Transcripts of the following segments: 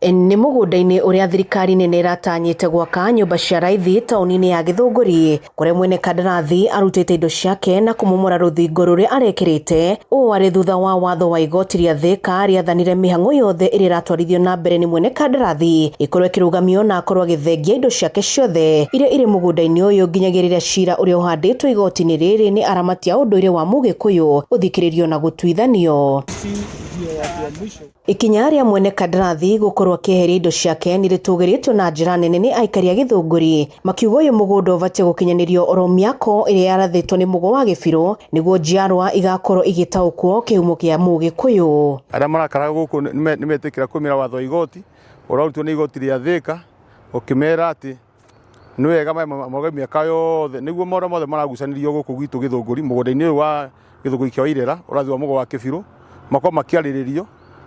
Nĩ mũgũnda-inĩ ũrĩa thirikari nene ĩratanyĩte gwaka nyũmba cia raithi taũni-inĩ ya Gĩthũngũri, kũrĩa mwene kandarathi arutĩte indo ciake na kũmomora rũthingo rũrĩa arekĩrĩte. Ũũ arĩ thutha wa watho wa igoti rĩa Thika rĩathanire mĩhang'o yothe ĩrĩa ĩratwarithio na mbere nĩ mwene kandarathi ĩkorwo ĩkĩrũgamio na akorwo agĩthengia indo ciake ciothe iria irĩ mũgũnda-inĩ ũyũ nginyagĩrĩra cira ũrĩa ũhandĩtwo igoti-inĩ rĩrĩ nĩ aramati a ũndũire wa Mũgĩkũyũ ũthikĩrĩrio na gũtuithanio. Ikinya rĩa mwene kandarathi gũkorwo akĩeheria indo ciake nĩ rĩtũgĩrĩtwo na njĩra nene nĩ aikari a Gĩthũngũri, makiuga ũyũ mũgũnda ũbatiĩ gũkinyanĩrio oro mĩako ĩrĩa yarathĩtwo nĩ Mũgo wa Gĩbirũ nĩguo njiarwa igakorwo igĩtaũkwo kĩhumo kĩa Mũgĩkũyũ. Arĩa marakara gũkũ nĩ metĩkĩra kũmĩra watho wa igoti ũrarutwo nĩ igoti rĩa Thika, ũkĩmera atĩ nĩ wega mauge mĩaka yothe nĩguo maũndũ mothe maragucanĩrio gũkũ gwitũ Gĩthũngũri, mũgũnda-inĩ ũyũ wa Gĩthũngũri kĩa Wairera ũrathi wa Mũgo wa Gĩbirũ makorwo makĩarĩrĩrio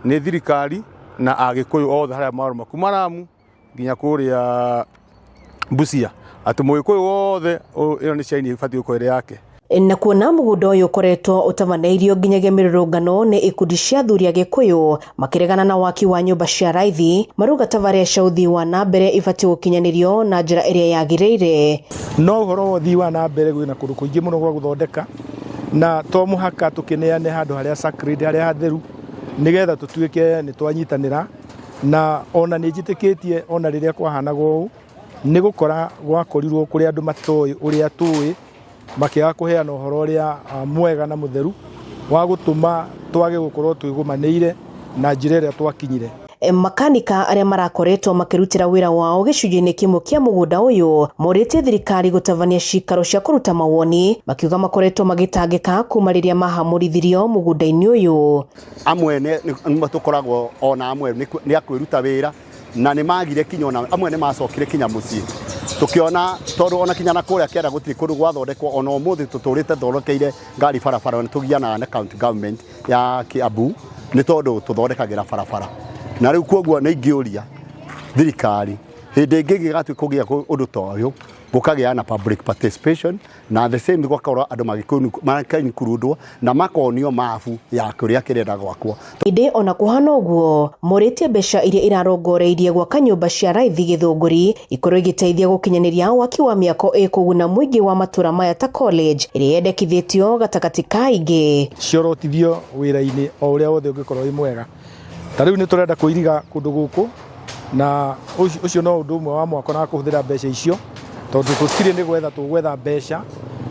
nĩ thirikari na Agĩkũyũ othe harĩa marũma kuma Lamu nginya kũrĩa Busia, atĩ Mũgĩkũyũ wothe ĩyo nĩ ciaini ĩbatiĩ gũkorwo ĩrĩ yake. Na kuona mũgũnda ũyũ ũkoretwo ũtabanĩirio nginyagia mĩrũrũngano nĩ ikundi cia athuri a Gĩkũyũ makĩregana na waki wa nyũmba cia raithi, maruga tabarĩra cia ũthii wa na mbere ibatiĩ gũkinyanĩrio na njĩra ĩrĩa yagĩrĩire. No ũhoro wa ũthii wa na mbere gwĩna kũndũ kũingĩ mũno gwa gũthondeka, na to mũhaka tũkĩneane handũ harĩa sacred harĩa hatheru nĩgetha tũtuĩke nĩ twanyitanĩra. Na ona nĩ njĩtĩkĩtie ona rĩrĩa kwahanaga ũũ nĩ gũkora gwakorirwo kũrĩ andũ matoĩ ũrĩa tũĩ, makĩaga kũheana ũhoro ũrĩa mwega na mũtheru wa gũtũma twage gũkorwo twĩgũmanĩire na njĩra ĩrĩa twakinyire. Makanika arĩa marakoretwo makĩrutĩra wĩra wao gĩcunjĩ-inĩ kĩmwe kĩa mũgũnda ũyũ morĩtie thirikari gũtabania cikaro cia kũruta mawoni, makiuga makoretwo magĩtangĩka kuma rĩrĩa mahamũrithirio mũgũnda-inĩ ũyũ. Amwe nĩ tũkoragwo ona amwe nĩ akwĩruta wĩra na nĩ magire kinya ona amwe nĩ macokire kinya mũciĩ tũkĩona tondũ ona kinya na kũrĩa kĩara gũtirĩ kũndũ gwathondekwo. Ona ũmũthĩ tũtũrĩte thondekeire ngari barabara, nĩ tũgianaga na county government ya Kiambu nĩ tondũ tũthondekagĩra barabara. Na rĩu kwoguo nĩ ingĩũria thirikari hĩndĩ ĩngĩ gĩgatuĩka kũgĩa ũndũ ta ũyũ gũkagĩa na public participation na the same gũgakorwo andũ magĩkurundwo na makonio mabu ya kũrĩa kĩrenda gwakwo. Ĩndĩ ona kũhana ũguo morĩtie mbeca iria irarongoreirie gwaka nyũmba cia raithi Gĩthũngũri ikorwo igĩteithia gũkinyanĩria waki wa mĩako ĩkũguna mũingĩ wa matũra maya ta college ĩrĩa yendekithĩtio gatagatĩ ka ingĩ. Ciorotithio wĩra-inĩ o ũrĩa wothe ũngĩkorwo wĩ mwega. Ta rĩu nĩ tũrenda kũiriga kũndũ gũkũ na ũcio no ũndũ ũmwe wa mwako na kũhũthĩra mbeca icio, tondũ tũtirĩ nĩ gwetha tũgwetha mbeca,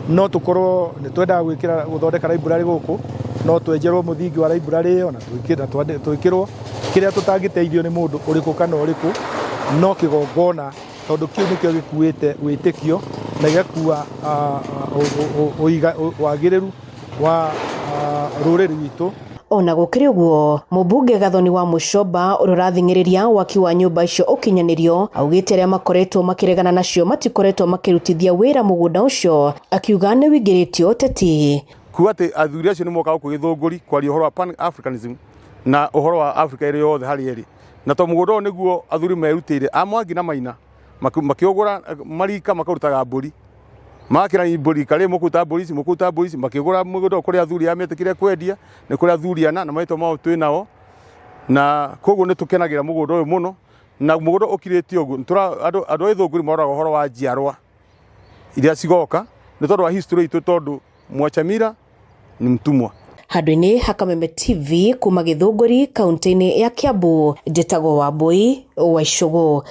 no tũkorwo nĩ twendaga gwĩkĩra gũthondeka library gũkũ, no twenjerwo mũthingi wa library ĩyo na twĩkĩrwo kĩrĩa tũtangĩteithio nĩ mũndũ ũrĩkũ kana ũrĩkũ, no kĩgongona, tondũ kĩu nĩkĩo gĩkuĩte wĩtĩkio na gĩgakua wagĩrĩru wa rũrĩrĩ witũ. Ona gũkĩrĩ ũguo, mũmbunge Gathoni wa Mũcomba ũrĩa ũrathing'ĩrĩria waki wa nyũmba icio ũkinyanĩrio augĩte arĩa makoretwo makĩregana nacio matikoretwo makĩrutithia wĩra mũgũnda ũcio, akiuga nĩ wĩingĩrĩtio ũteti. Kuga atĩ athuri acio nĩ moka gũkũ Gĩthũngũri kwaria ũhoro wa Pan-Africanism na ũhoro wa Africa ĩrĩ yothe harĩa ĩrĩ, na to mũgũnda ũyũ nĩguo athuri merutĩire a Mwangi na Maina makĩũgũra marika makarutaga mbũri, makĩra mbũri karĩ mũkũruta mbũri makĩgũra mũgũnda kũrĩa athuri ametĩkire kwendia nĩ kũrĩa athuri ana na maitwo mao twĩ nao, na koguo nĩ tũkenagĩra mũgũnda ũyũ mũno na mũgũnda ũkirĩtio ũguo. Andũ a Gĩthũngũri maroraga ũhoro wa njiarwa iria cigoka nĩ tondũ wa history itũ, tondũ Mwachamira nĩ mtumwa. Handũ-inĩ ha Kameme TV kuma Gĩthũngũri kaunti-inĩ ya Kiambu, njĩtagwo Wambui wa Icũgũ.